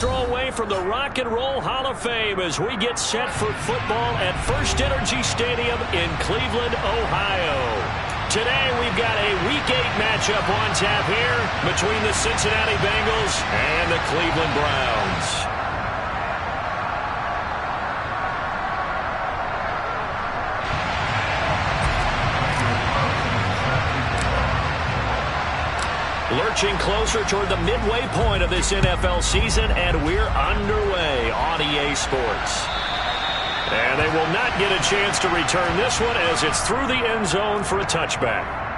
Throw away from the Rock and Roll Hall of Fame as we get set for football at First Energy Stadium in Cleveland, Ohio. Today we've got a Week 8 matchup on tap here between the Cincinnati Bengals and the Cleveland Browns. Lurching closer toward the midway point of this NFL season, and we're underway on EA Sports. And they will not get a chance to return this one as it's through the end zone for a touchback.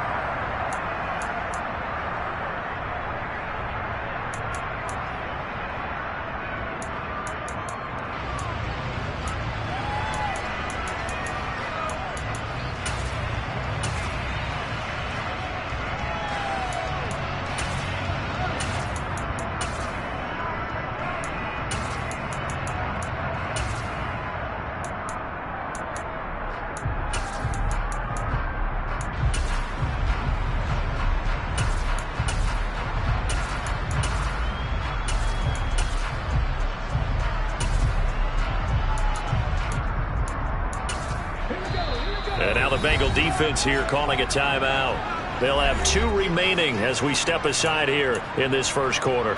And now the Bengal defense here calling a timeout. They'll have 2 remaining as we step aside here in this first quarter.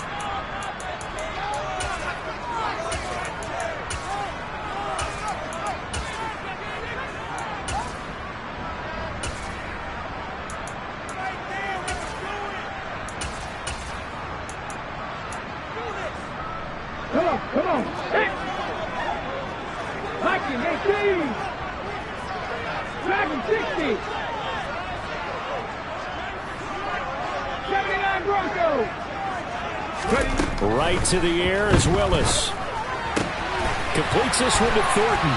Come on. Hey. Viking 18. Dragon 60. 79 Broncos. Right to the air is Willis. Completes this one to Thornton.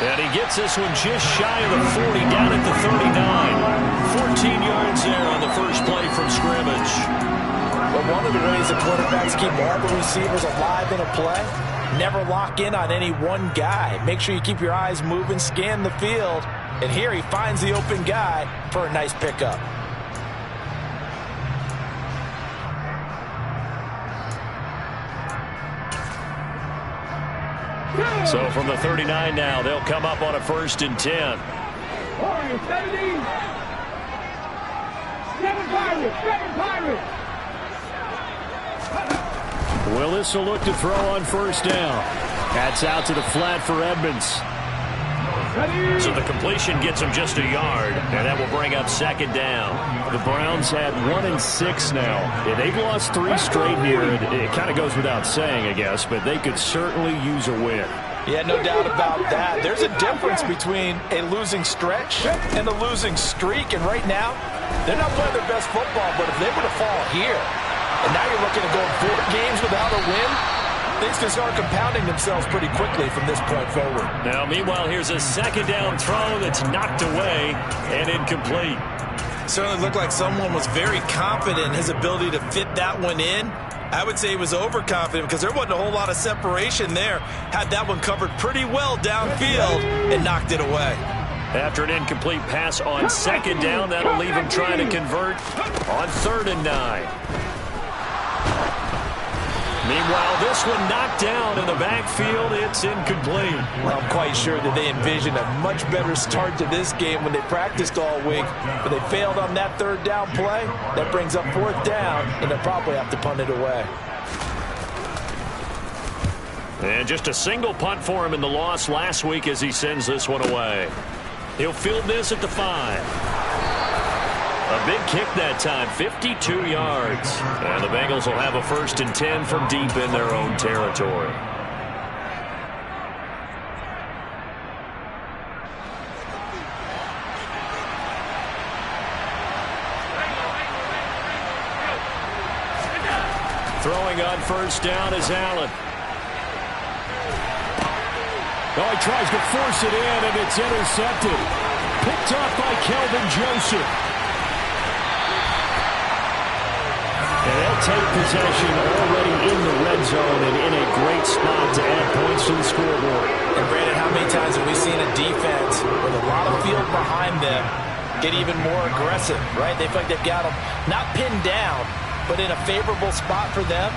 And he gets this one just shy of the 40, down at the 39. 14 yards there on the first play from scrimmage. But one of the ways that quarterbacks keep all the receivers alive in a play, never lock in on any one guy. Make sure you keep your eyes moving, scan the field. And here he finds the open guy for a nice pickup. So from the 39 now, they'll come up on a 1st and 10. 70. 7 Pirates. Willis will look to throw on 1st down. That's out to the flat for Edmonds. So the completion gets him just a yard, and that will bring up 2nd down. The Browns had 1 and 6 now. Yeah, they've lost 3 straight here. It kind of goes without saying, I guess, but they could certainly use a win. Yeah, no doubt about that. There's a difference between a losing stretch and a losing streak, and right now, they're not playing their best football, but if they were to fall here, and now you're looking at going 4 games without a win, things can start compounding themselves pretty quickly from this point forward. Now, meanwhile, here's a 2nd down throw that's knocked away and incomplete. Certainly looked like someone was very confident in his ability to fit that one in. I would say he was overconfident because there wasn't a whole lot of separation there. Had that one covered pretty well downfield and knocked it away. After an incomplete pass on 2nd down, that'll leave him trying to convert on 3rd and 9. Meanwhile, this one knocked down in the backfield. It's incomplete. Well, I'm quite sure that they envisioned a much better start to this game when they practiced all week, but they failed on that 3rd down play. That brings up 4th down, and they'll probably have to punt it away. And just a single punt for him in the loss last week as he sends this one away. He'll field this at the 5. A big kick that time, 52 yards. And the Bengals will have a 1st and 10 from deep in their own territory. Throwing on 1st down is Allen. Oh, he tries to force it in, and it's intercepted. Picked off by Kelvin Joseph. And they'll take possession already in the red zone and in a great spot to add points to the scoreboard. And Brandon, how many times have we seen a defense with a lot of field behind them get even more aggressive, right? They feel like they've got them not pinned down, but in a favorable spot for them.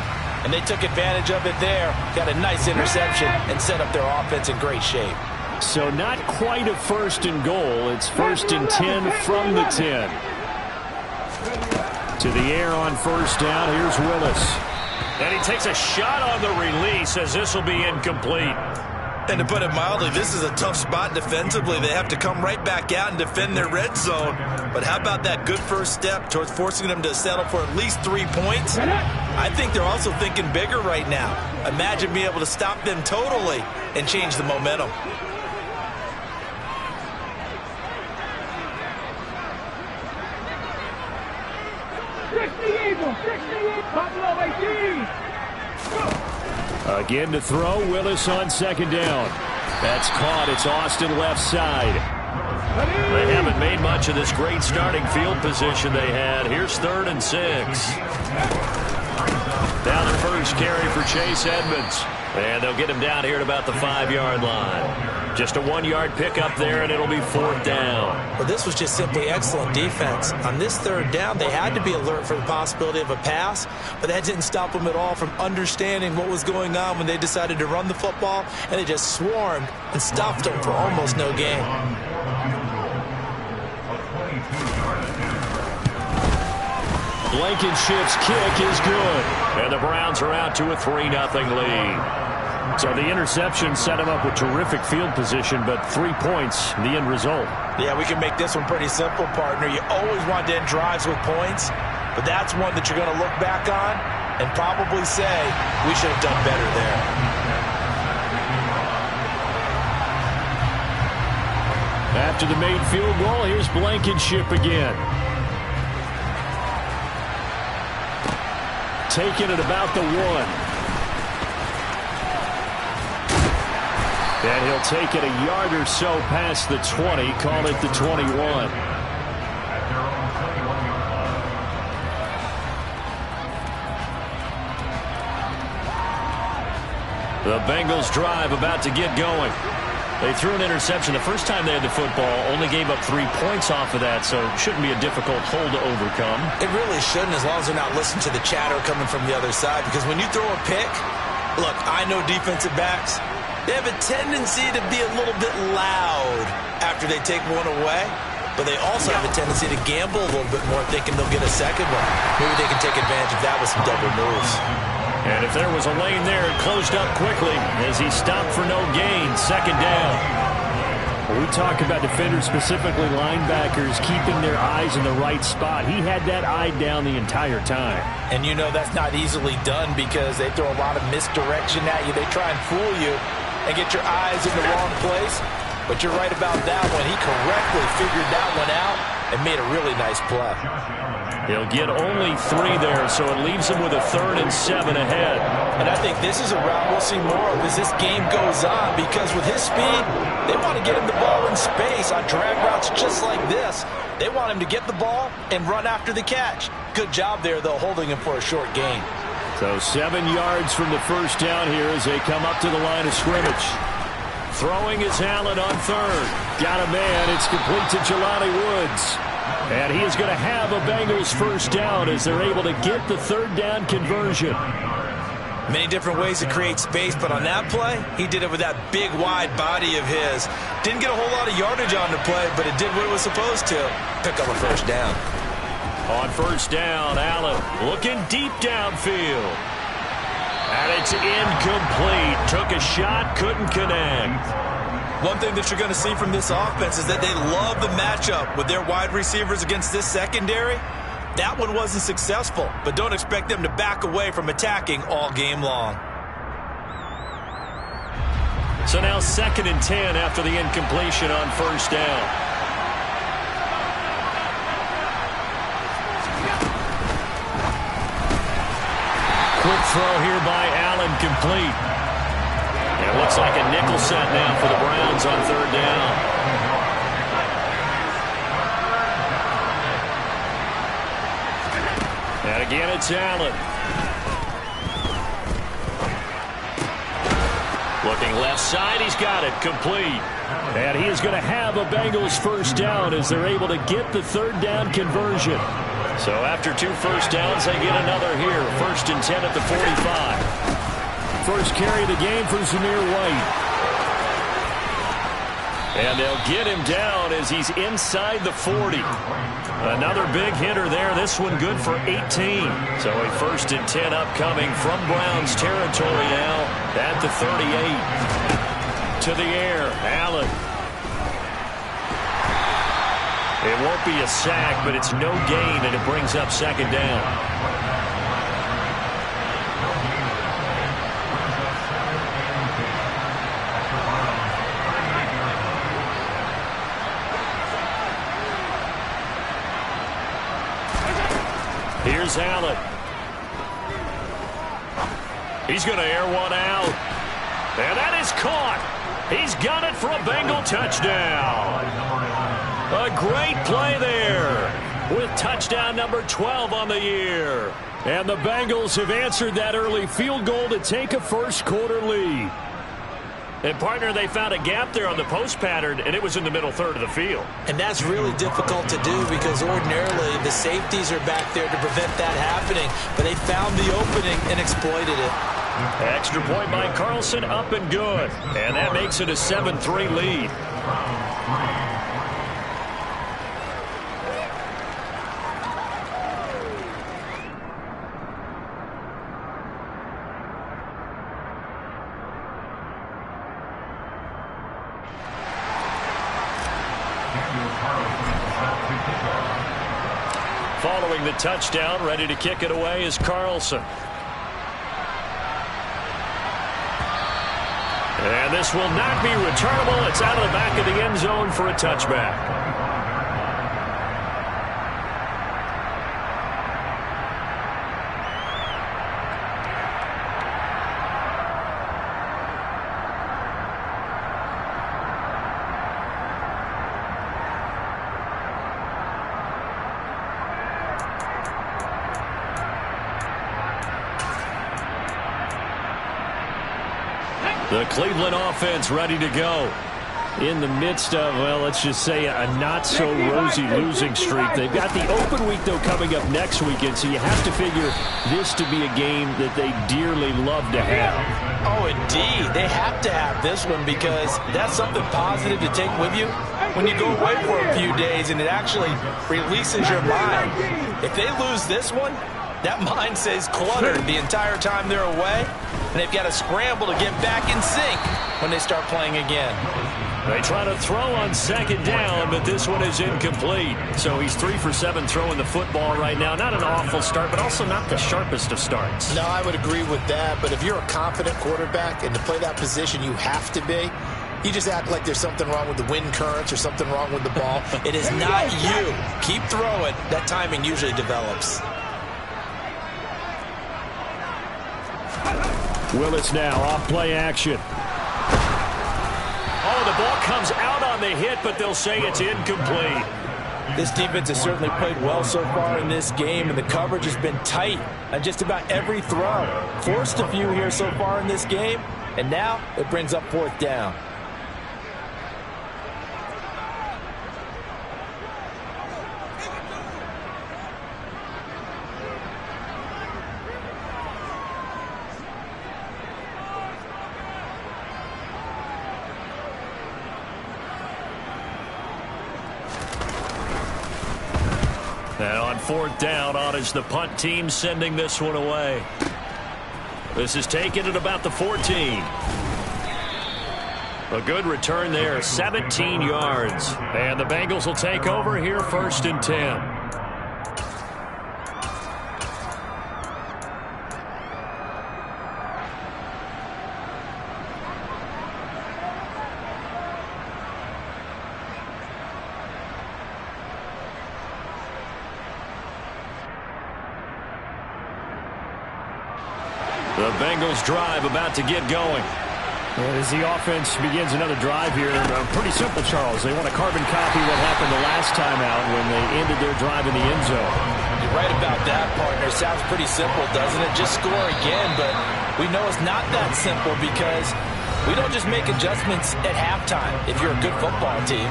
and they took advantage of it there. Got a nice interception and set up their offense in great shape. So not quite a 1st and goal. It's 1st and 10 from the 10. To the air on 1st down. Here's Willis. And he takes a shot on the release as this will be incomplete. And to put it mildly, this is a tough spot defensively. They have to come right back out and defend their red zone. But how about that good first step towards forcing them to settle for at least 3 points? I think they're also thinking bigger right now. Imagine being able to stop them totally and change the momentum. Again to throw. Willis on 2nd down. That's caught. It's Austin left side. They haven't made much of this great starting field position they had. Here's 3rd and 6. Down the first carry for Chase Edmonds. And they'll get him down here at about the 5-yard line. Just a 1-yard pickup there, and it'll be 4th down. Well, this was just simply excellent defense. On this 3rd down, they had to be alert for the possibility of a pass, but that didn't stop them at all from understanding what was going on when they decided to run the football, and they just swarmed and stuffed them for almost no gain. Blankenship's kick is good. And the Browns are out to a 3-0 lead. So the interception set him up with terrific field position, but 3 points, the end result. Yeah, we can make this one pretty simple, partner. You always want to end drives with points, but that's one that you're going to look back on and probably say, we should have done better there. After the made field goal, here's Blankenship again. Taking it about the 1. And he'll take it a yard or so past the 20, call it the 21. The Bengals drive about to get going. They threw an interception the first time they had the football, only gave up 3 points off of that, so it shouldn't be a difficult hole to overcome. It really shouldn't, as long as they're not listening to the chatter coming from the other side, because when you throw a pick, look, I know defensive backs, they have a tendency to be a little bit loud after they take one away, but they also have a tendency to gamble a little bit more, thinking they'll get a second one. Maybe they can take advantage of that with some double moves. And if there was a lane there, it closed up quickly as he stopped for no gain. 2nd down. When we talk about defenders, specifically linebackers, keeping their eyes in the right spot, he had that eye down the entire time. And you know that's not easily done because they throw a lot of misdirection at you. They try and fool you and get your eyes in the wrong place. But you're right about that one. He correctly figured that one out and made a really nice play. He'll get only 3 there, so it leaves him with a 3rd and 7 ahead. And I think this is a route we'll see more of as this game goes on, because with his speed, they want to get him the ball in space on drag routes just like this. They want him to get the ball and run after the catch. Good job there, though, holding him for a short gain. So 7 yards from the 1st down here as they come up to the line of scrimmage. Throwing is Allen on 3rd. Got a man. It's complete to Jelani Woods. And he is going to have a Bengals 1st down as they're able to get the 3rd down conversion. Many different ways to create space, but on that play, he did it with that big, wide body of his. Didn't get a whole lot of yardage on the play, but it did what it was supposed to. Pick up a 1st down. On 1st down, Allen looking deep downfield. And it's incomplete. Took a shot, couldn't connect. One thing that you're going to see from this offense is that they love the matchup with their wide receivers against this secondary. That one wasn't successful, but don't expect them to back away from attacking all game long. So now 2nd and 10 after the incompletion on 1st down. Quick throw here by Allen, complete. It looks like a nickel set now for the Browns on 3rd down. And again, it's Allen. Looking left side, he's got it, complete. And he is going to have a Bengals 1st down as they're able to get the 3rd down conversion. So after 2 first downs, they get another here. 1st and 10 at the 45. First carry of the game for Zamir White. And they'll get him down as he's inside the 40. Another big hitter there. This one good for 18. So a 1st and 10 upcoming from Browns territory now at the 38. To the air, Allen. It won't be a sack, but it's no gain, and it brings up 2nd down. Here's Allen. He's going to air one out. And that is caught. He's got it for a Bengal touchdown. A great play there with touchdown number 12 on the year. And the Bengals have answered that early field goal to take a first-quarter lead. And, partner, they found a gap there on the post pattern, and it was in the middle third of the field. And that's really difficult to do because ordinarily the safeties are back there to prevent that happening. But they found the opening and exploited it. Extra point by Carlson, up and good. And that makes it a 7-3 lead. Following the touchdown, ready to kick it away is Carlson. And this will not be returnable. It's out of the back of the end zone for a touchback. The Cleveland offense ready to go. In the midst of, well, let's just say a not-so-rosy losing streak. They've got the open week, though, coming up next weekend, so you have to figure this to be a game that they dearly love to have. Oh, indeed. They have to have this one because that's something positive to take with you when you go away for a few days, and it actually releases your mind. If they lose this one, that mind stays cluttered the entire time they're away, and they've got to scramble to get back in sync when they start playing again. They try to throw on 2nd down, but this one is incomplete. So he's 3 for 7 throwing the football right now. Not an awful start, but also not the sharpest of starts. No, I would agree with that. But if you're a confident quarterback and to play that position you have to be, you just act like there's something wrong with the wind currents or something wrong with the ball. It is not you. Keep throwing. That timing usually develops. Willis now off play action. Oh, the ball comes out on the hit, but they'll say it's incomplete. This defense has certainly played well so far in this game, and the coverage has been tight on just about every throw. Forced a few here so far in this game, and now it brings up 4th down. And on 4th down, on is the punt team sending this one away. This is taken at about the 14. A good return there, 17 yards. And the Bengals will take over here 1st and 10. The Bengals drive about to get going. As the offense begins another drive here, pretty simple, Charles. They want to carbon copy what happened the last time out when they ended their drive in the end zone. You're right about that, partner. Sounds pretty simple, doesn't it? Just score again, but we know it's not that simple because we don't just make adjustments at halftime if you're a good football team.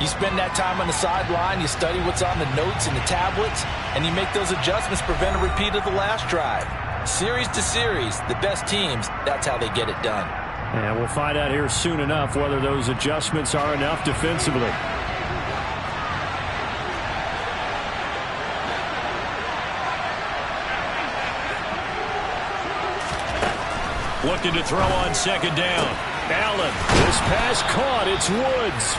You spend that time on the sideline, you study what's on the notes and the tablets, and you make those adjustments to prevent a repeat of the last drive. Series to series, the best teams, that's how they get it done. And we'll find out here soon enough whether those adjustments are enough defensively. Looking to throw on second down. Allen, this pass caught. It's Woods.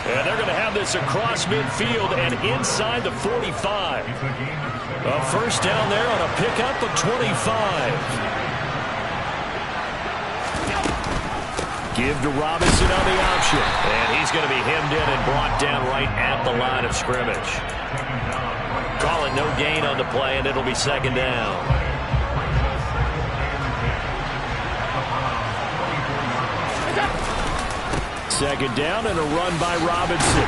And they're going to have this across midfield and inside the 45. A first down there on a pickup of 25. Give to Robinson on the option. And he's going to be hemmed in and brought down right at the line of scrimmage. Call it no gain on the play, and it'll be second down. Second down and a run by Robinson.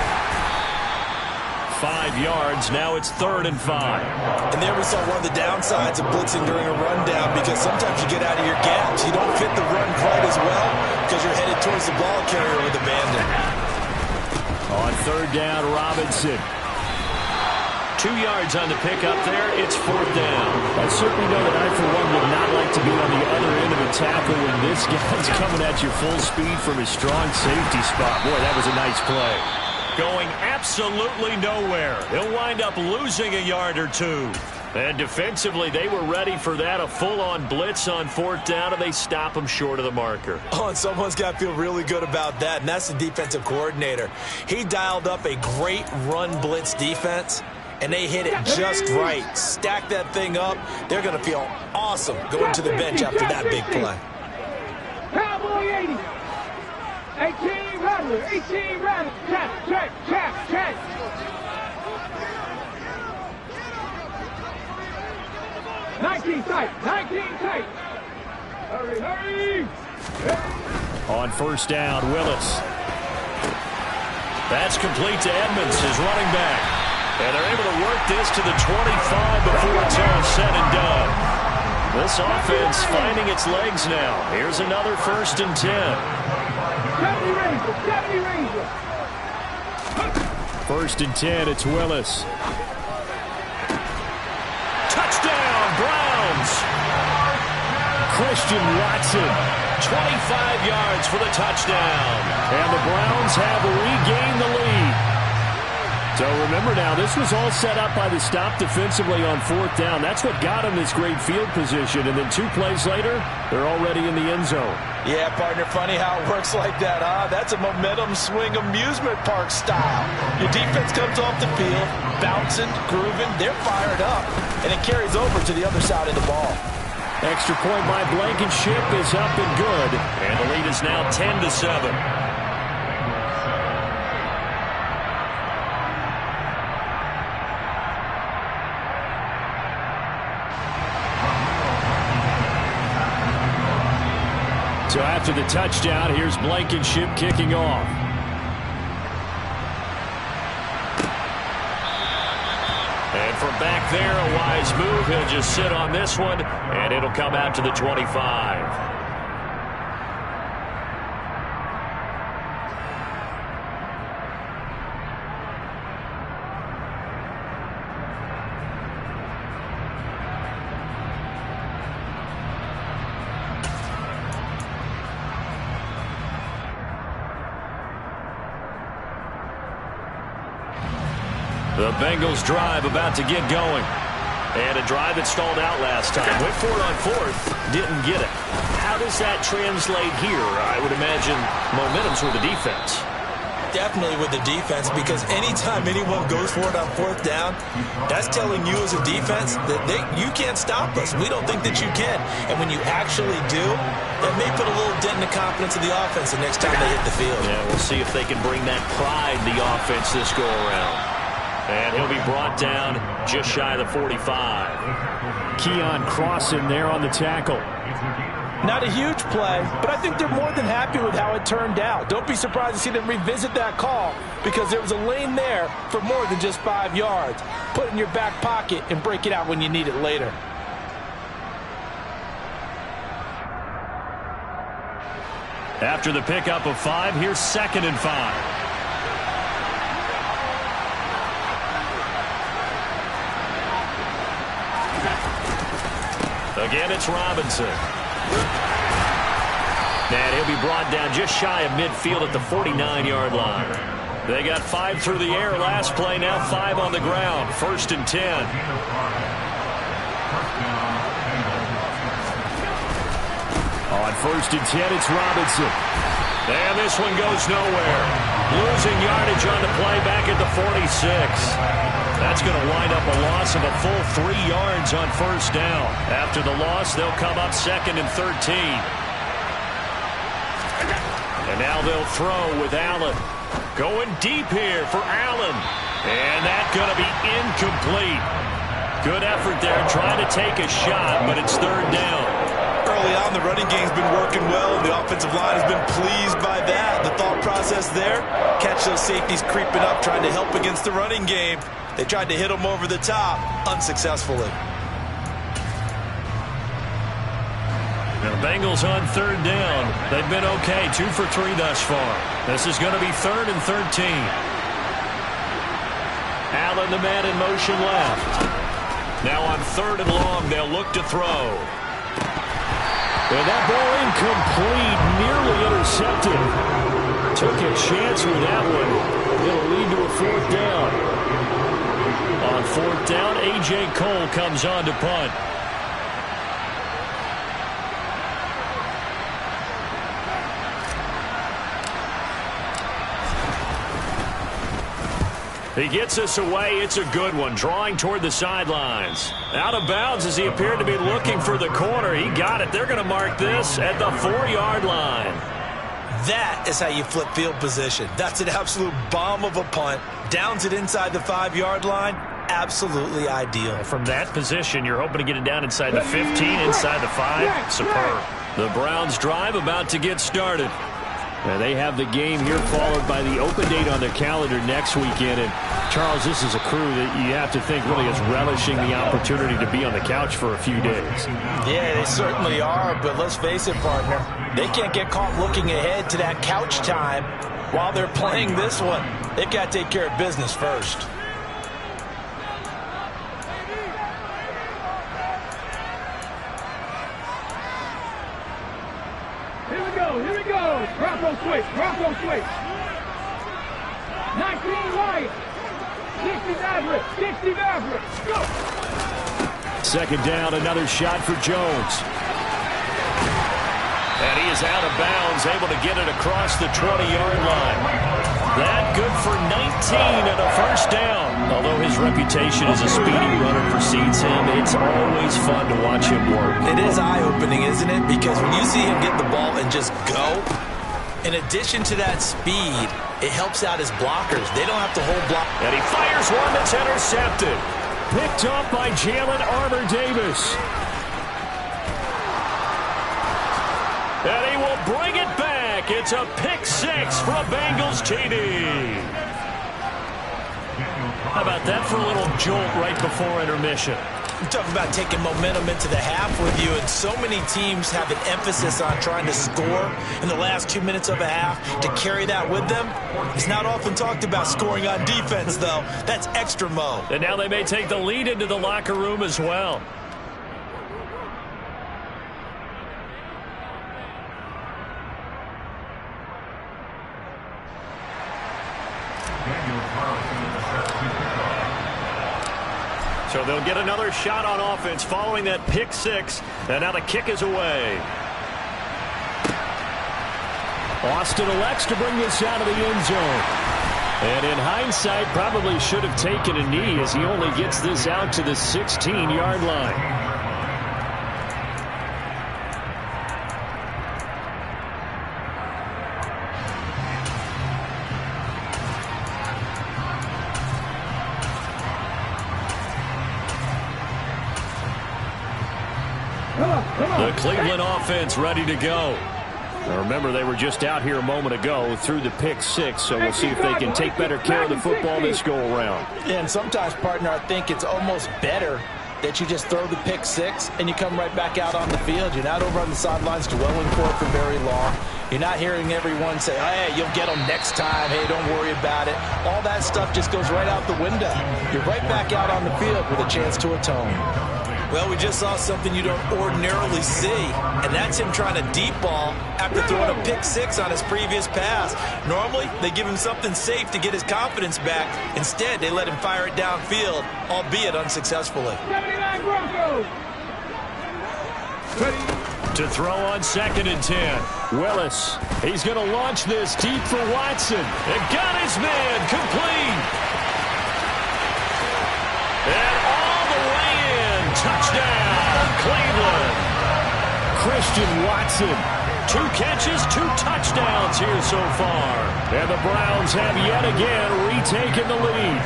5 yards. Now it's 3rd and 5. And there we saw one of the downsides of blitzing during a rundown, because sometimes you get out of your gaps. You don't fit the run quite as well because you're headed towards the ball carrier with abandon. On 3rd down, Robinson. 2 yards on the pickup there. It's 4th down. I certainly know that I, for one, would not like to be on the other end of a tackle when this guy's coming at you full speed from his strong safety spot. Boy, that was a nice play. Going absolutely nowhere. He'll wind up losing a yard or 2. And defensively, they were ready for that. A full-on blitz on 4th down, and they stop him short of the marker. Oh, and someone's got to feel really good about that, and that's the defensive coordinator. He dialed up a great run blitz defense, and they hit it just right. Stack that thing up. They're going to feel awesome going to the bench after that big play. Cowboy 80. 18 Rattler. 18 Rattler. Check. 19 tight. 19 tight. Hurry. On 1st down, Willis. That's complete to Edmonds, his running back. And they're able to work this to the 25 before it's all said and done. This offense finding its legs now. Here's another 1st and 10. 70 Ranger. 1st and 10, it's Willis. Touchdown, Browns. Christian Watson, 25 yards for the touchdown. And the Browns have regained the lead. So remember now, this was all set up by the stop defensively on 4th down. That's what got them this great field position. And then 2 plays later, they're already in the end zone. Yeah, partner, funny how it works like that, huh? That's a momentum swing amusement park style. Your defense comes off the field, bouncing, grooving, they're fired up, and it carries over to the other side of the ball. Extra point by Blankenship is up and good. And the lead is now 10-7. So after the touchdown, here's Blankenship kicking off. And from back there, a wise move. He'll just sit on this one, and it'll come out to the 25. The Bengals drive about to get going. And a drive that stalled out last time. Went for it on 4th, didn't get it. How does that translate here? I would imagine momentum's with the defense. Definitely with the defense, because anytime anyone goes for it on 4th down, that's telling you as a defense that you can't stop us. We don't think that you can. And when you actually do, that may put a little dent in the confidence of the offense the next time they hit the field. Yeah, we'll see if they can bring that pride to the offense this go around. And he'll be brought down just shy of the 45. Keon Crossan there on the tackle. Not a huge play, but I think they're more than happy with how it turned out. Don't be surprised to see them revisit that call, because there was a lane there for more than just 5 yards. Put it in your back pocket and break it out when you need it later. After the pickup of 5, here's 2nd and 5. Again, it's Robinson. And he'll be brought down just shy of midfield at the 49-yard line. They got 5 through the air last play, now 5 on the ground. 1st and 10. On 1st and 10, it's Robinson. And this one goes nowhere. Losing yardage on the play back at the 46. That's going to wind up a loss of a full 3 yards on 1st down. After the loss, they'll come up 2nd and 13. And now they'll throw with Allen. Going deep here for Allen. And that's going to be incomplete. Good effort there trying to take a shot, but it's 3rd down. Early on, the running game's been working well. The offensive line has been pleased by that. The thought process there, catch those safeties creeping up, trying to help against the running game. They tried to hit them over the top, unsuccessfully. The Bengals on 3rd down. They've been okay, 2 for 3 thus far. This is going to be 3rd and 13. Allen, the man in motion left. Now on 3rd and long, they'll look to throw. And that ball incomplete, nearly intercepted. Took a chance with that one. It'll lead to a 4th down. On 4th down, A.J. Cole comes on to punt. He gets us away. It's a good one. Drawing toward the sidelines. Out of bounds as he appeared to be looking for the corner. He got it. They're going to mark this at the 4-yard line. That is how you flip field position. That's an absolute bomb of a punt. Downs it inside the 5-yard line. Absolutely ideal. From that position, you're hoping to get it down inside the 15, inside the 5. Superb. The Browns drive about to get started. They have the game here followed by the open date on their calendar next weekend. And, Charles, this is a crew that you have to think really is relishing the opportunity to be on the couch for a few days. Yeah, they certainly are, but let's face it, partner. They can't get caught looking ahead to that couch time while they're playing this one. They've got to take care of business first. Here we go. Bronco switch. 19 Wyatt. 60 Maverick. Go. 2nd down, another shot for Jones. And he is out of bounds, able to get it across the 20-yard line. That good for 19 and a 1st down. Although his reputation as a speedy runner precedes him, it's always fun to watch him work. It is eye-opening, isn't it? Because when you see him get the ball and just go, in addition to that speed, it helps out his blockers. They don't have to hold block. And he fires one that's intercepted. Picked up by Jalen Armour-Davis. And he will bring it back. It's a pick 6 for a Bengals TD. How about that for a little jolt right before intermission? You talk about taking momentum into the half with you, and so many teams have an emphasis on trying to score in the last 2 minutes of a half. To carry that with them, it's not often talked about scoring on defense, though. That's extra mo. And now they may take the lead into the locker room as well. So they'll get another shot on offense following that pick 6. And now the kick is away. Austin elects to bring this out of the end zone. And in hindsight, probably should have taken a knee as he only gets this out to the 16-yard line. The Cleveland offense ready to go. Now remember, they were just out here a moment ago through the pick 6, so we'll see if they can take better care of the football this go-around. And sometimes, partner, I think it's almost better that you just throw the pick 6 and you come right back out on the field. You're not over on the sidelines dwelling for it for very long. You're not hearing everyone say, hey, you'll get them next time. Hey, don't worry about it. All that stuff just goes right out the window. You're right back out on the field with a chance to atone. Well, we just saw something you don't ordinarily see, and that's him trying to deep ball after throwing a pick six on his previous pass. Normally, they give him something safe to get his confidence back. Instead, they let him fire it downfield, albeit unsuccessfully. 79 Broncos. To throw on 2nd and 10. Willis. He's going to launch this deep for Watson. And got his man complete. And all the way in. Touchdown, Cleveland. Christian Watson. 2 catches, 2 touchdowns here so far. And the Browns have yet again retaken the lead.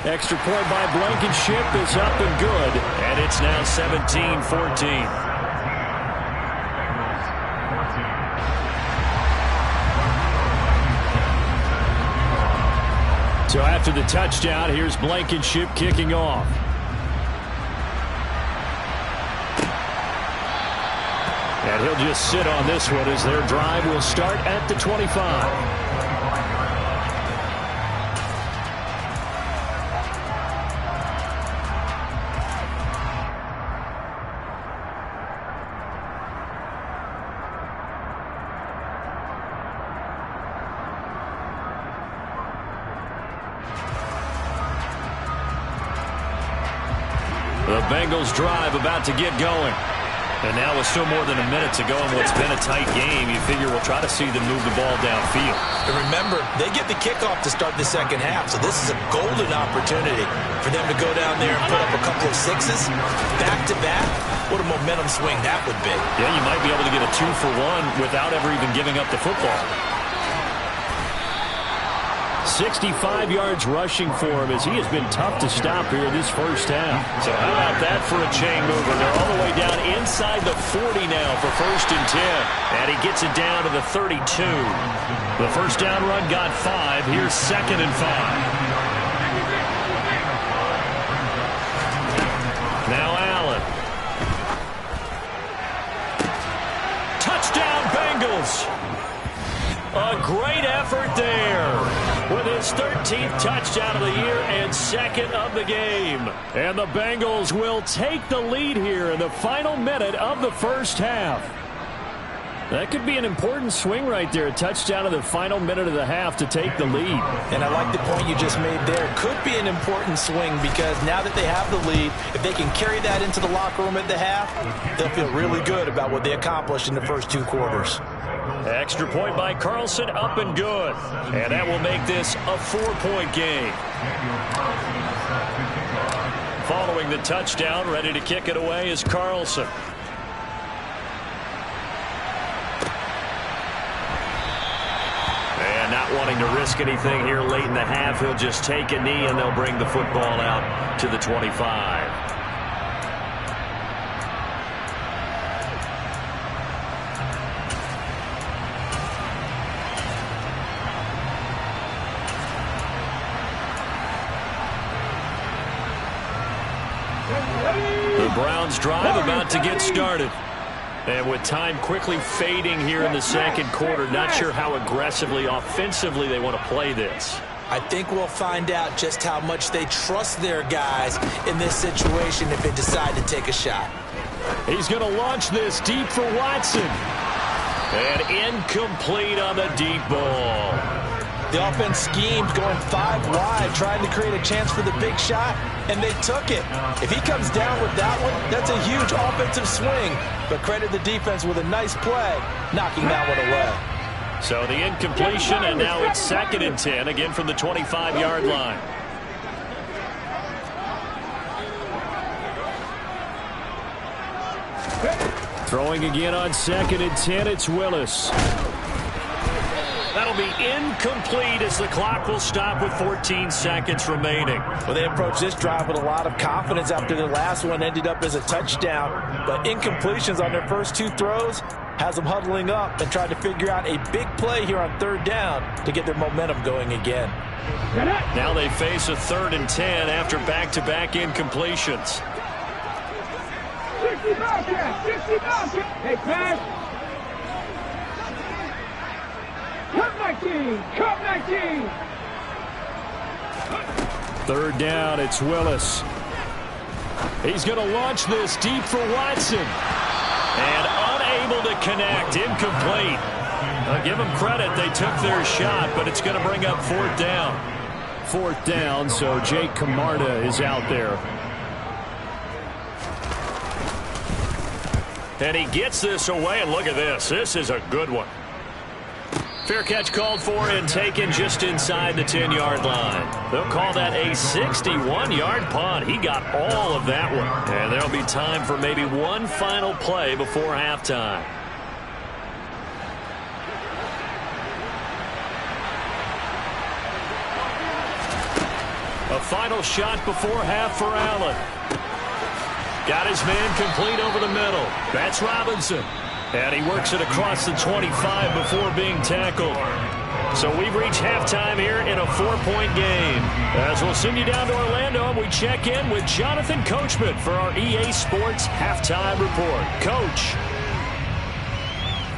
Extra point by Blankenship is up and good. And it's now 17-14. So after the touchdown, here's Blankenship kicking off. And he'll just sit on this one as their drive will start at the 25. The Bengals drive about to get going. And now with still more than a minute to go in what's been a tight game, you figure we'll try to see them move the ball downfield. And remember, they get the kickoff to start the second half, so this is a golden opportunity for them to go down there and put up a couple of sixes back-to-back. What a momentum swing that would be. Yeah, you might be able to get a 2-for-1 without ever even giving up the football. 65 yards rushing for him as he has been tough to stop here in this first half. So how about that for a chain mover? They're all the way down inside the 40 now for 1st and 10. And he gets it down to the 32. The first down run got 5. Here's 2nd and 5. Now Allen. Touchdown Bengals. A great effort there with his 13th touchdown of the year and 2nd of the game. And the Bengals will take the lead here in the final minute of the first half. That could be an important swing right there. A touchdown in the final minute of the half to take the lead. And I like the point you just made there. Could be an important swing because now that they have the lead, if they can carry that into the locker room at the half, they'll feel really good about what they accomplished in the first 2 quarters. Extra point by Carlson, up and good. And that will make this a 4-point game. Following the touchdown, ready to kick it away is Carlson. And not wanting to risk anything here late in the half, he'll just take a knee and they'll bring the football out to the 25. The Browns drive about to get started. And with time quickly fading here in the second quarter, not sure how aggressively, offensively they want to play this. I think we'll find out just how much they trust their guys in this situation if they decide to take a shot. He's going to launch this deep for Watson. And incomplete on the deep ball. The offense schemed going 5 wide, trying to create a chance for the big shot, and they took it. If he comes down with that one, that's a huge offensive swing. But credit the defense with a nice play, knocking that one away. So the incompletion, and now it's 2nd and 10, again from the 25-yard line. Throwing again on 2nd and 10, it's Willis. That'll be incomplete as the clock will stop with 14 seconds remaining. Well, they approached this drive with a lot of confidence after the last one ended up as a touchdown. But incompletions on their first 2 throws has them huddling up and trying to figure out a big play here on 3rd down to get their momentum going again. Now they face a 3rd and 10 after back-to-back incompletions. 60 Bobcats! 60 Bobcats! Hey, pass! Cut 19! Cut 19! Third down, it's Willis. He's going to launch this deep for Watson. And unable to connect, incomplete. I'll give them credit, they took their shot, but it's going to bring up fourth down. Fourth down, so Jake Camarda is out there. And he gets this away, and look at this. This is a good one. Fair catch called for and taken just inside the 10-yard line. They'll call that a 61-yard punt. He got all of that one. And there'll be time for maybe one final play before halftime. A final shot before half for Allen. Got his man complete over the middle. That's Robinson. And he works it across the 25 before being tackled. So we've reached halftime here in a 4-point game. As we'll send you down to Orlando, and we check in with Jonathan Coachman for our EA Sports Halftime Report. Coach.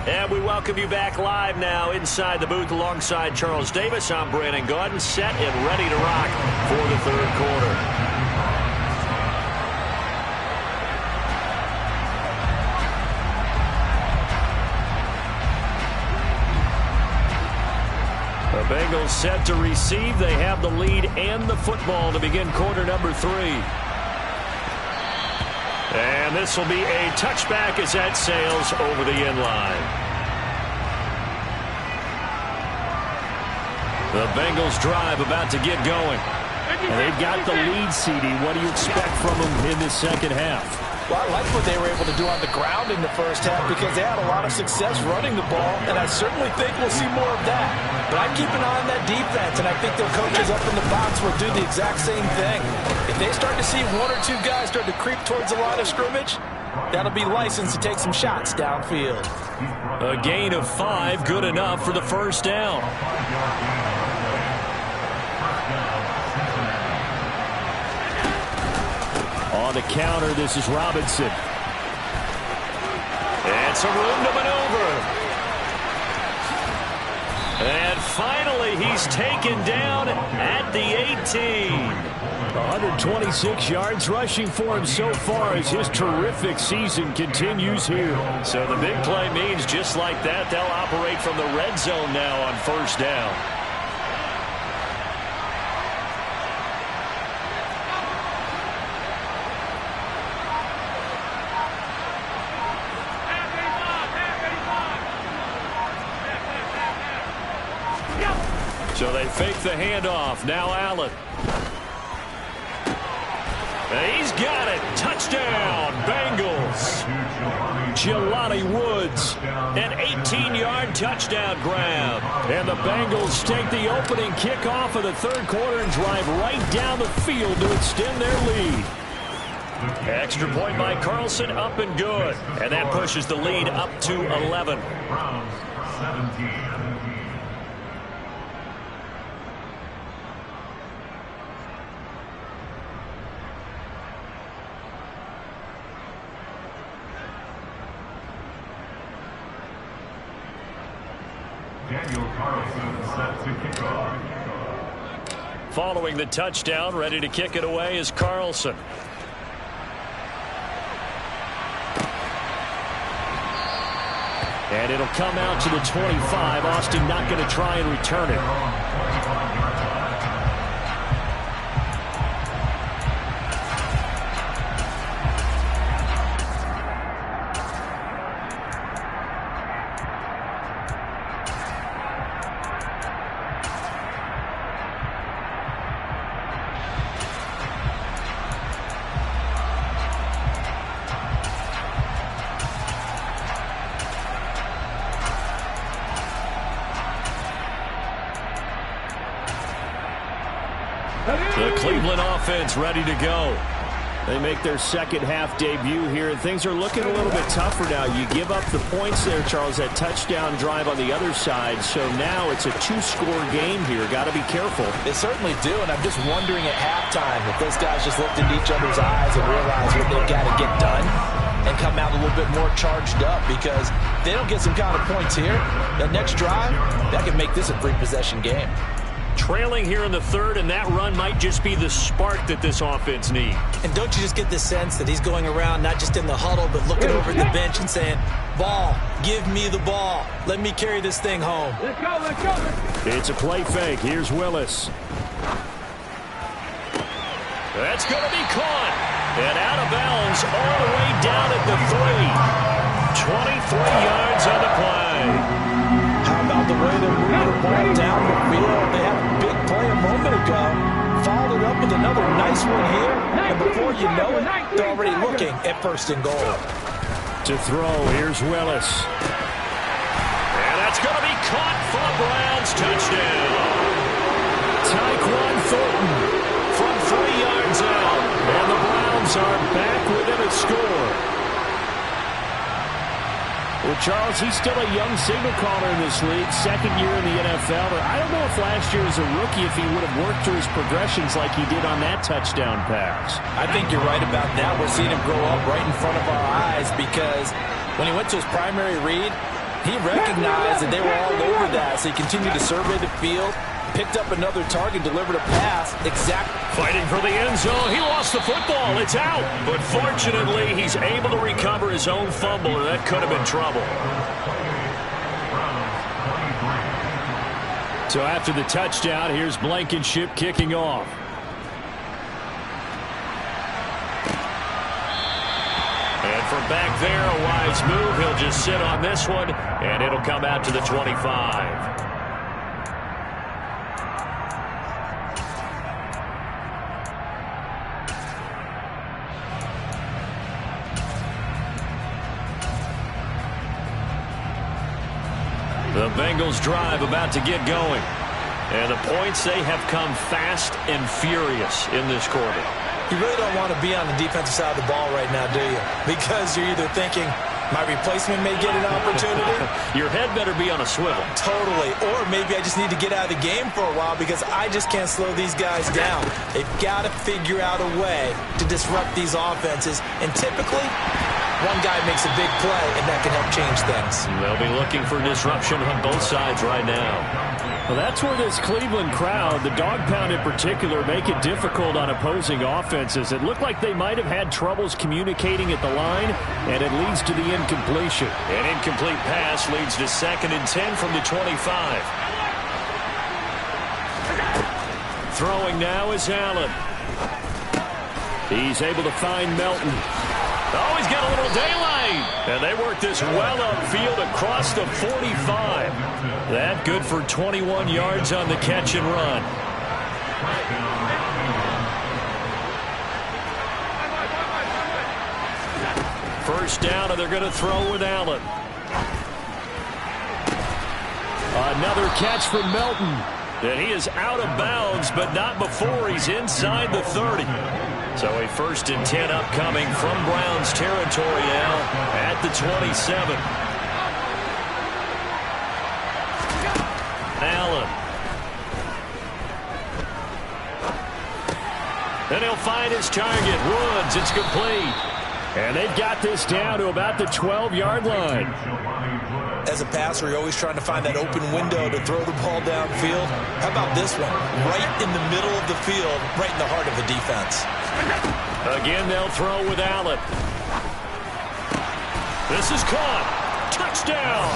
And we welcome you back live now inside the booth alongside Charles Davis. I'm Brandon Gaudin, set and ready to rock for the third quarter. The Bengals set to receive. They have the lead and the football to begin quarter number 3. And this will be a touchback as that sails over the end line. The Bengals drive about to get going. And they've got the lead, CD. What do you expect from them in the second half? Well, I like what they were able to do on the ground in the first half because they had a lot of success running the ball, and I certainly think we'll see more of that. But I keep an eye on that defense, and I think their coaches up in the box will do the exact same thing. If they start to see one or two guys start to creep towards the line of scrimmage, that'll be licensed to take some shots downfield. A gain of 5, good enough for the first down. On the counter, this is Robinson. And some room to maneuver. And finally, he's taken down at the 18. 126 yards rushing for him so far as his terrific season continues here. So the big play means just like that, they'll operate from the red zone now on first down. So they fake the handoff. Now Allen. And he's got it. Touchdown, Bengals. Jelani Woods, an 18-yard touchdown grab. And the Bengals take the opening kickoff of the third quarter and drive right down the field to extend their lead. Extra point by Carlson, up and good. And that pushes the lead up to 11. Following the touchdown, ready to kick it away is Carlson. And it'll come out to the 25. Austin not going to try and return it. The Cleveland offense ready to go. They make their second half debut here, and things are looking a little bit tougher now. You give up the points there, Charles, that touchdown drive on the other side. So now it's a 2-score game here. Got to be careful. They certainly do, and I'm just wondering at halftime if those guys just looked into each other's eyes and realized what they've got to get done and come out a little bit more charged up, because if they don't get some kind of points here, that next drive, that could make this a 3-possession game. trailing here in the third, and that run might just be the spark that this offense needs. And don't you just get the sense that he's going around not just in the huddle, but looking over at the bench and saying, ball, give me the ball. Let me carry this thing home. Let's go, let's go. It's a play fake. Here's Willis. That's going to be caught. And out of bounds all the way down at the 3. 23 yards on the play. How about the way they moved the ball down the field? They had a big play a moment ago. Followed it up with another nice one here. And before you know it, they're already looking at 1st and goal. To throw, here's Willis. And that's going to be caught for a Browns touchdown. Tyquan Thornton from 3 yards out. And the Browns are back within a score. Well, Charles, he's still a young signal caller in this league, 2nd year in the NFL. But I don't know if last year as a rookie, if he would have worked through his progressions like he did on that touchdown pass. I think you're right about that. We're seeing him grow up right in front of our eyes because when he went to his primary read, he recognized that they were all over that. So he continued to survey the field, picked up another target, delivered a pass. Fighting for the end zone. He lost the football. It's out. But fortunately, he's able to recover his own fumble, and that could have been trouble. So after the touchdown, here's Blankenship kicking off. And from back there, a wise move. He'll just sit on this one, and it'll come out to the 25. The Bengals drive about to get going. And the points, they have come fast and furious in this quarter. You really don't want to be on the defensive side of the ball right now, do you? Because you're either thinking, my replacement may get an opportunity. Your head better be on a swivel. Totally. Or maybe I just need to get out of the game for a while because I just can't slow these guys down. They've got to figure out a way to disrupt these offenses. And typically, one guy makes a big play, and that can help change things. They'll be looking for disruption on both sides right now. Well, that's where this Cleveland crowd, the dog pound in particular, make it difficult on opposing offenses. It looked like they might have had troubles communicating at the line, and it leads to the incompletion. An incomplete pass leads to 2nd and 10 from the 25. Throwing now is Allen. He's able to find Melton. Oh, he's got a little daylight. And they work this well upfield across the 45. That good for 21 yards on the catch and run. First down, and they're going to throw with Allen. Another catch from Melton. And he is out of bounds, but not before he's inside the 30. So a 1st and 10 upcoming from Browns territory now at the 27. Allen. Then he'll find his target. Woods, it's complete. And they've got this down to about the 12-yard line. As a passer, you're always trying to find that open window to throw the ball downfield. How about this one? Right in the middle of the field, right in the heart of the defense. Again, they'll throw with Allen. This is caught. Touchdown.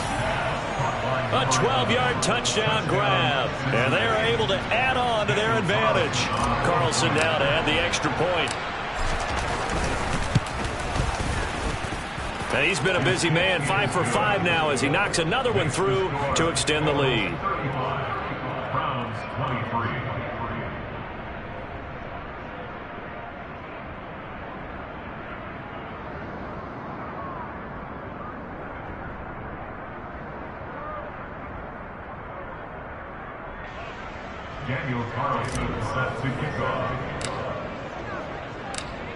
A 12-yard touchdown grab. And they're able to add on to their advantage. Carlson now to add the extra point. And he's been a busy man, 5 for 5 now as he knocks another one through to extend the lead.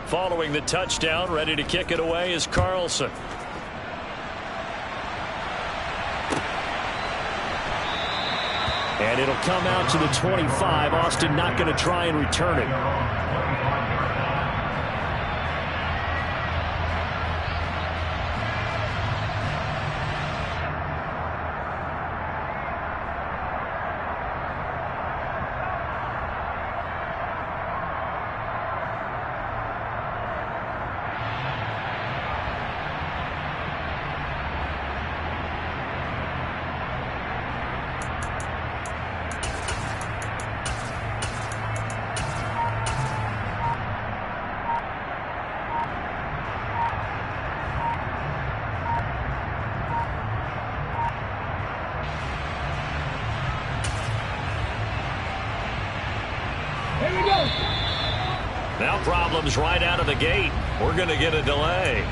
Following the touchdown, ready to kick it away is Carlson. And it'll come out to the 25. Austin not going to try and return it. Here we go. Now problems right out of the gate. We're going to get a delay.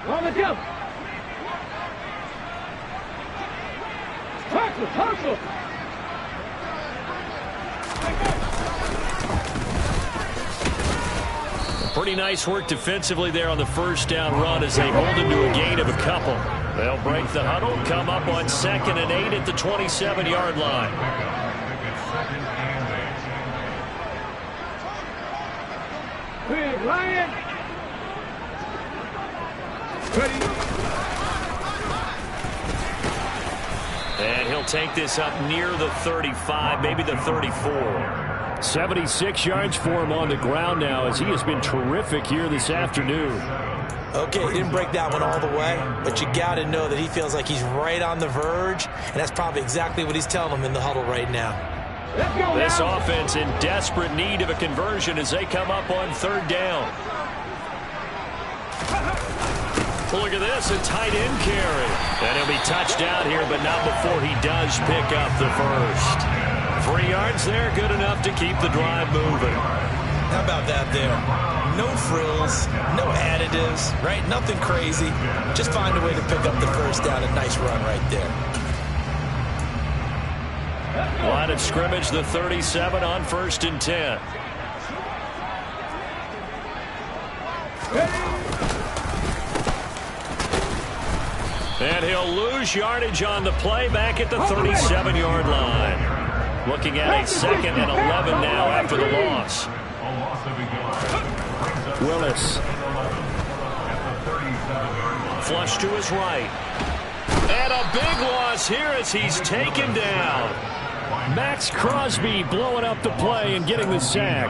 On the jump. Hustle. Pretty nice work defensively there on the first down run as they hold him to a gain of a couple. They'll break the huddle, come up on 2nd and 8 at the 27-yard line. Big Lion. Ready. And he'll take this up near the 35, maybe the 34. 76 yards for him on the ground now as he has been terrific here this afternoon. Okay, he didn't break that one all the way, but you got to know that he feels like he's right on the verge, and that's probably exactly what he's telling him in the huddle right now. Let's go this now. Offense in desperate need of a conversion as they come up on 3rd down. Well, look at this, a tight end carry. And he'll be touched down here, but not before he does pick up the first. 3 yards there, good enough to keep the drive moving. How about that there? No frills, no additives, right? Nothing crazy. Just find a way to pick up the first down. A nice run right there. Line of scrimmage, the 37 on 1st and 10. And he'll lose yardage on the play back at the 37-yard line. Looking at a 2nd and 11 now after the loss. Willis. Flush to his right. And a big loss here as he's taken down. Max Crosby blowing up the play and getting the sack.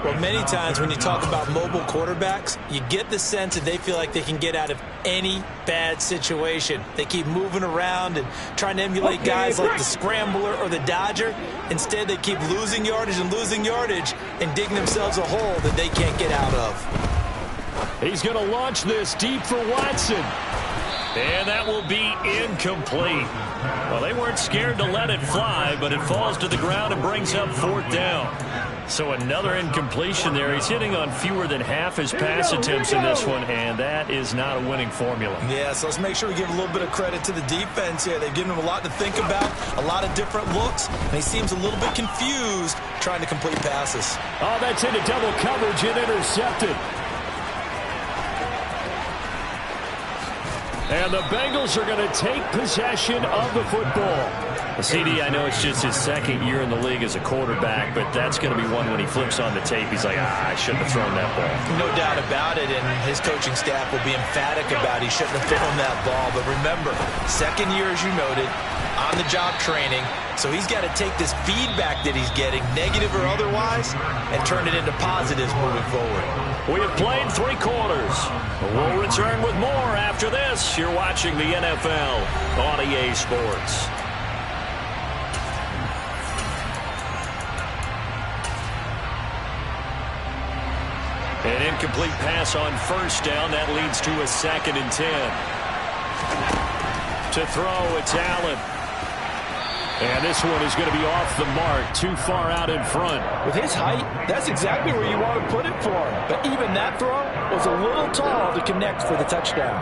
Well, many times when you talk about mobile quarterbacks, you get the sense that they feel like they can get out of any bad situation. They keep moving around and trying to emulate guys like the Scrambler or the Dodger. Instead, they keep losing yardage and digging themselves a hole that they can't get out of. He's going to launch this deep for Watson. And that will be incomplete. Well, they weren't scared to let it fly, but it falls to the ground and brings up 4th down. So another incompletion there. He's hitting on fewer than half his pass attempts in this one, and that is not a winning formula. Yeah, so let's make sure we give a little bit of credit to the defense here. They've given him a lot to think about, a lot of different looks, and he seems a little bit confused trying to complete passes. Oh, that's into double coverage and intercepted. And the Bengals are going to take possession of the football. CD, I know it's just his 2nd year in the league as a quarterback, but that's going to be one when he flips on the tape. He's like, I shouldn't have thrown that ball. No doubt about it, and his coaching staff will be emphatic about he shouldn't have thrown that ball. But remember, 2nd year, as you noted, on-the-job training, so he's got to take this feedback that he's getting, negative or otherwise, and turn it into positives moving forward. We have played 3 quarters. We'll return with more after this. You're watching the NFL on EA Sports. An incomplete pass on 1st down. That leads to a 2nd and 10. To throw, it's Allen. And this one is going to be off the mark, too far out in front. With his height, that's exactly where you want to put it for him. But even that throw was a little tall to connect for the touchdown.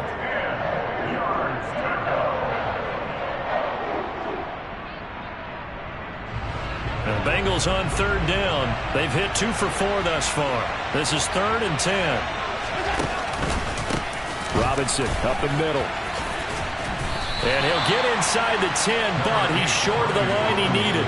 The Bengals on 3rd down. They've hit 2 for 4 thus far. This is 3rd and 10. Robinson up the middle. And he'll get inside the 10, but he's short of the line he needed.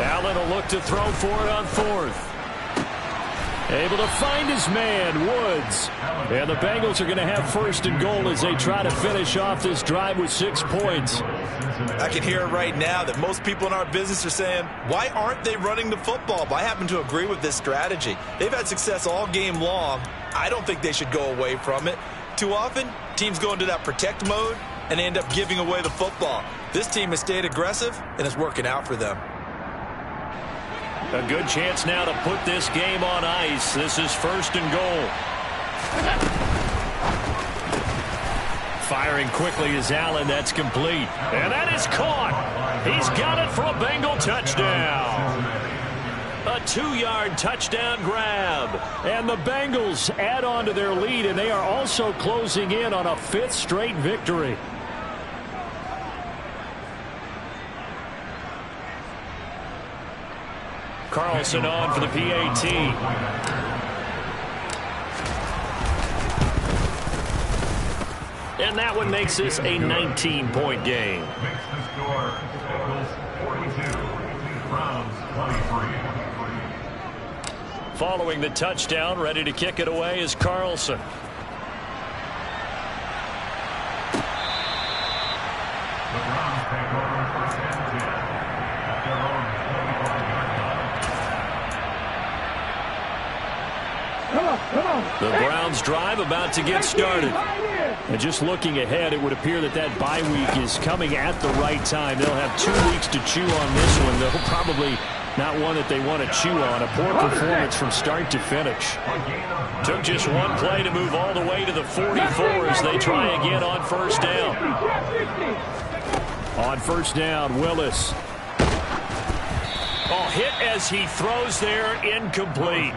Allen will look to throw for it on 4th. Able to find his man, Woods. And the Bengals are going to have first and goal as they try to finish off this drive with 6 points. I can hear it right now that most people in our business are saying, why aren't they running the football? But I happen to agree with this strategy. They've had success all game long. I don't think they should go away from it. Too often, teams go into that protect mode and they end up giving away the football. This team has stayed aggressive, and it's working out for them. A good chance now to put this game on ice. This is first and goal. Firing quickly is Allen. That's complete. And that is caught. He's got it for a Bengal touchdown. A 2-yard touchdown grab. And the Bengals add on to their lead, and they are also closing in on a 5th straight victory. Carlson on for the PAT. And that one makes this a 19-point game. Makes the score Bengals 42, Browns 23. Following the touchdown, ready to kick it away is Carlson. The Browns take over first and 10 at their own 24-yard line. The Browns drive about to get started. And just looking ahead, it would appear that that bye week is coming at the right time. They'll have 2 weeks to chew on this one. They'll probably not one that they want to chew on. A poor performance from start to finish. Took just one play to move all the way to the 44 as they try again on first down. On first down, Willis. Oh, hit as he throws there, incomplete.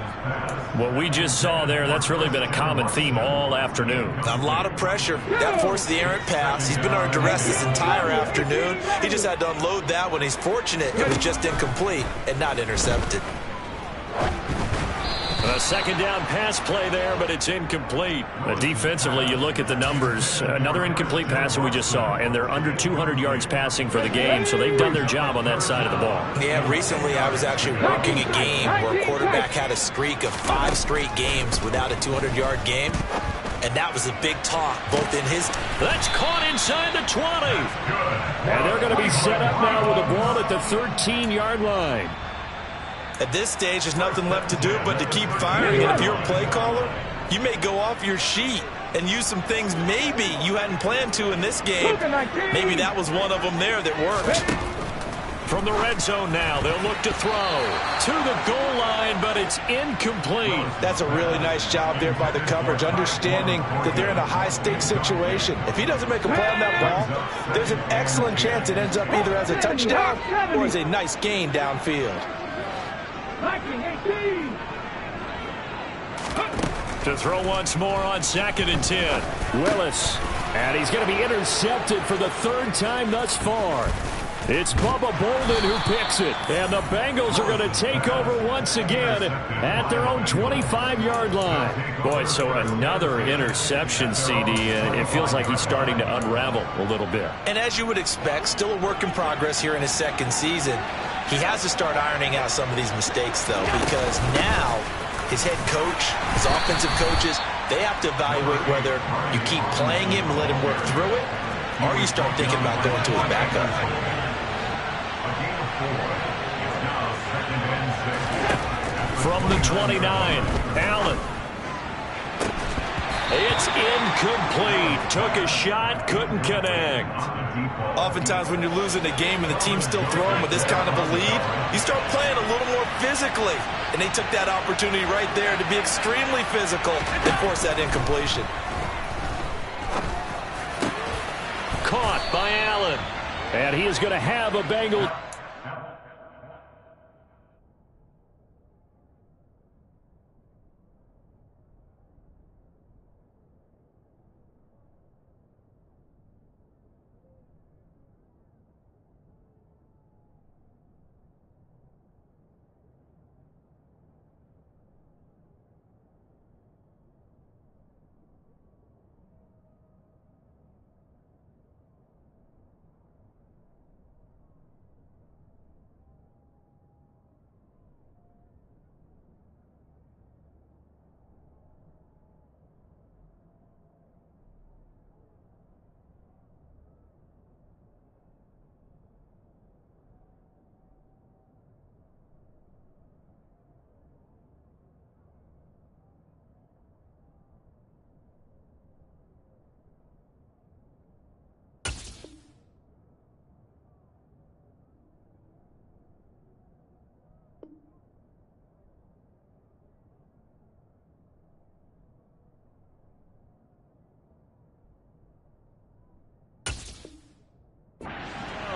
What we just saw there, that's really been a common theme all afternoon. A lot of pressure. That forced the errant pass. He's been under duress this entire afternoon. He just had to unload that one. He's fortunate it was just incomplete and not intercepted. A second down pass play there, but it's incomplete. Defensively, you look at the numbers. Another incomplete pass that we just saw, and they're under 200 yards passing for the game, so they've done their job on that side of the ball. Yeah, recently I was actually working a game where a quarterback had a streak of 5 straight games without a 200-yard game, and that was a big talk, both in his... That's caught inside the 20. And they're going to be set up now with the ball at the 13-yard line. At this stage, there's nothing left to do but to keep firing. And if you're a play caller, you may go off your sheet and use some things maybe you hadn't planned to in this game. Maybe that was one of them there that worked. From the red zone now, they'll look to throw to the goal line, but it's incomplete. That's a really nice job there by the coverage, understanding that they're in a high-stakes situation. If he doesn't make a play on that ball, there's an excellent chance it ends up either as a touchdown or as a nice gain downfield. To throw once more on 2nd and 10. Willis. And he's going to be intercepted for the 3rd time thus far. It's Bubba Bolden who picks it. And the Bengals are going to take over once again at their own 25-yard line. Boy, so another interception, CD. It feels like he's starting to unravel a little bit. And as you would expect, still a work in progress here in his 2nd season. He has to start ironing out some of these mistakes, though, because now his head coach, his offensive coaches, they have to evaluate whether you keep playing him and let him work through it, or you start thinking about going to his backup. From the 29, Allen. It's incomplete. Took a shot, couldn't connect. Oftentimes when you're losing a game and the team's still throwing with this kind of a lead, you start playing a little more physically. And they took that opportunity right there to be extremely physical and force that incompletion. Caught by Allen. And he is going to have a Bengal.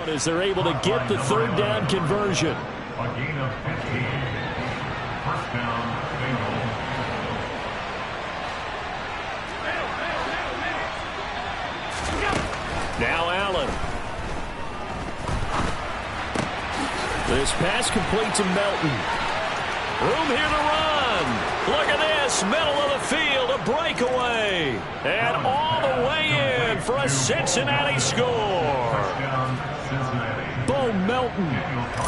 as they're able to get the third down conversion. A gain of 15. First down, Bengals. Now Allen. This pass complete to Melton. Room here to run. Look at this. Middle of the field. A breakaway. And all the way in for a Cincinnati score. Bo Melton,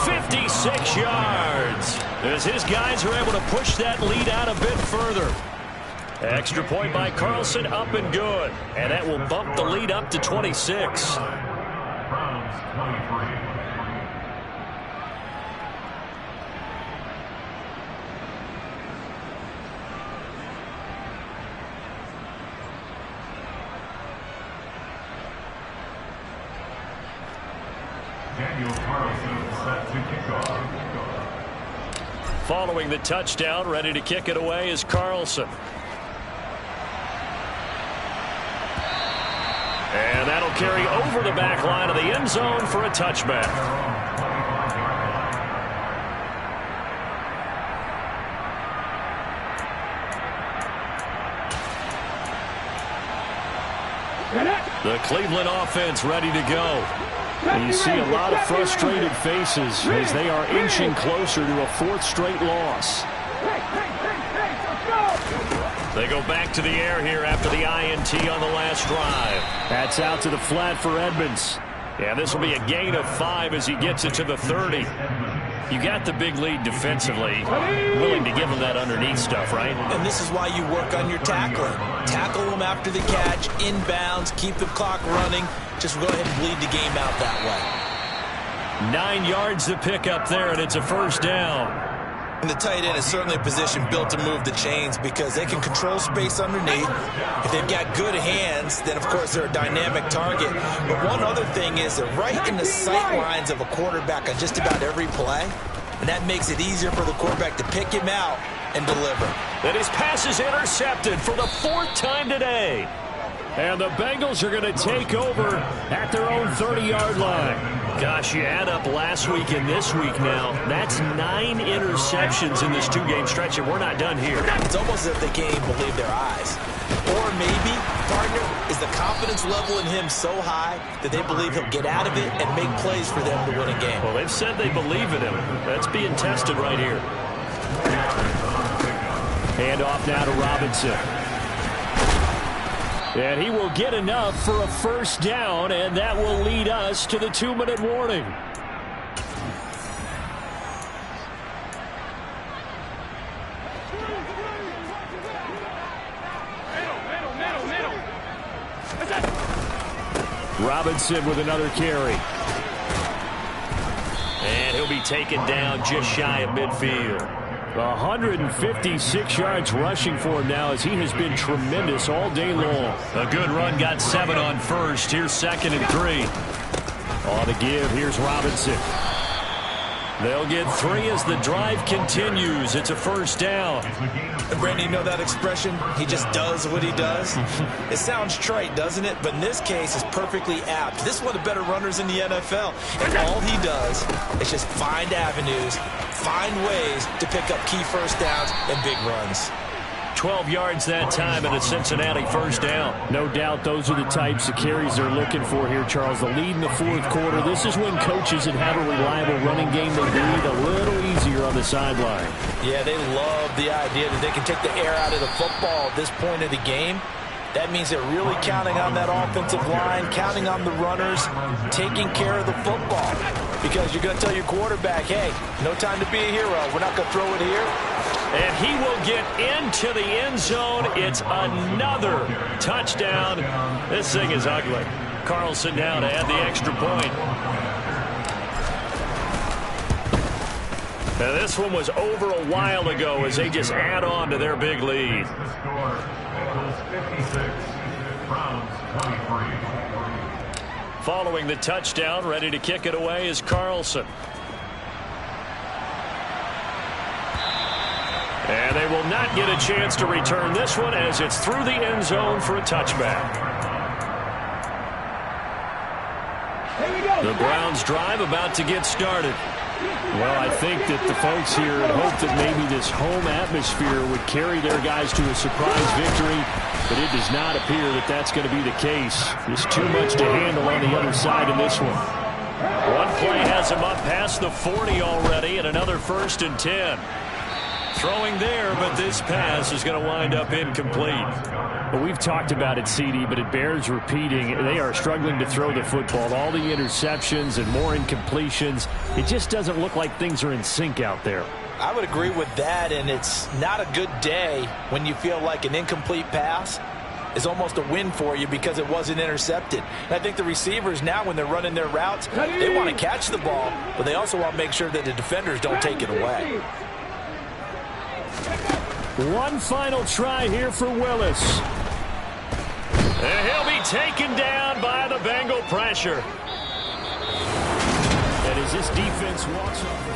56 yards. As his guys are able to push that lead out a bit further. Extra point by Carlson, up and good. And that will bump the lead up to 26. Browns 23. Daniel Carlson set to kick off. Following the touchdown, ready to kick it away is Carlson. And that'll carry over the back line of the end zone for a touchback. The Cleveland offense ready to go. And you see a lot of frustrated faces as they are inching closer to a fourth straight loss. They go back to the air here after the INT on the last drive. That's out to the flat for Edmonds. Yeah, this will be a gain of 5 as he gets it to the 30. You got the big lead defensively. Willing to give him that underneath stuff, right? And this is why you work on your tackling. Tackle them after the catch, inbounds, keep the clock running. Just go ahead and bleed the game out that way. 9 yards to pick up there, and it's a first down. And the tight end is certainly a position built to move the chains because they can control space underneath. If they've got good hands, then, of course, they're a dynamic target. But one other thing is they're right in the sight lines of a quarterback on just about every play. And that makes it easier for the quarterback to pick him out and deliver. And his pass is intercepted for the 4th time today. And the Bengals are going to take over at their own 30-yard line. Gosh, you add up last week and this week now. That's 9 interceptions in this 2-game stretch, and we're not done here. It's almost as if they can't even believe their eyes. Or maybe, partner, is the confidence level in him so high that they believe he'll get out of it and make plays for them to win a game. Well, they've said they believe in him. That's being tested right here. Hand off now to Robinson. And he will get enough for a first down, and that will lead us to the 2-minute warning. Robinson with another carry. And he'll be taken down just shy of midfield. 156 yards rushing for him now as he has been tremendous all day long. A good run, got 7 on first. Here's 2nd and 3. On the give, here's Robinson. They'll get 3 as the drive continues. It's a first down. And Brandon, you know that expression? He just does what he does. It sounds trite, doesn't it? But in this case, it's perfectly apt. This is one of the better runners in the NFL. And all he does is just find avenues, find ways to pick up key first downs and big runs. 12 yards that time and a Cincinnati first down. No doubt those are the types of carries they're looking for here, Charles. The lead in the 4th quarter. This is when coaches that have a reliable running game, they breathe a little easier on the sideline. Yeah, they love the idea that they can take the air out of the football at this point of the game. That means they're really counting on that offensive line, counting on the runners, taking care of the football. Because you're going to tell your quarterback, hey, no time to be a hero. We're not going to throw it here. And he will get into the end zone. It's another touchdown. This thing is ugly. Carlson now to add the extra point. Now this one was over a while ago as they just add on to their big lead. The score, Bengals 56, Browns 23. Following the touchdown, ready to kick it away is Carlson. And they will not get a chance to return this one as it's through the end zone for a touchback. The Browns drive about to get started. Well, I think that the folks here had hoped that maybe this home atmosphere would carry their guys to a surprise victory, but it does not appear that that's going to be the case. There's too much to handle on the other side in this one. One play has him up past the 40 already, and another 1st and 10. Throwing there, but this pass is going to wind up incomplete. Well, we've talked about it, CD, but it bears repeating. They are struggling to throw the football. All the interceptions and more incompletions. It just doesn't look like things are in sync out there. I would agree with that, and it's not a good day when you feel like an incomplete pass is almost a win for you because it wasn't intercepted. And I think the receivers now, when they're running their routes, they want to catch the ball, but they also want to make sure that the defenders don't take it away. One final try here for Willis. And he'll be taken down by the Bengal pressure. And as this defense walks off the